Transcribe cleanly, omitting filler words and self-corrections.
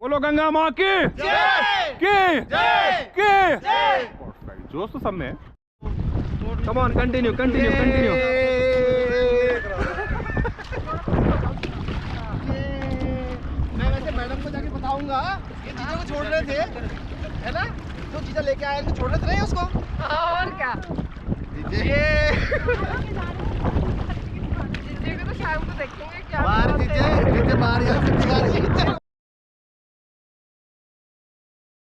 बोलो गंगा माँ की जोश तो सब में है। Come on, continue continue continue. मैं वैसे मैडम को जाके बताऊंगा ये जीजा को छोड़ रहे थे, है ना? जो जीजा लेके आए थे छोड़ रहे थे नहीं उसको। और क्या जीजे को तो शाम को देखेंगे क्या बाहर, जीजे बाहर यहाँ से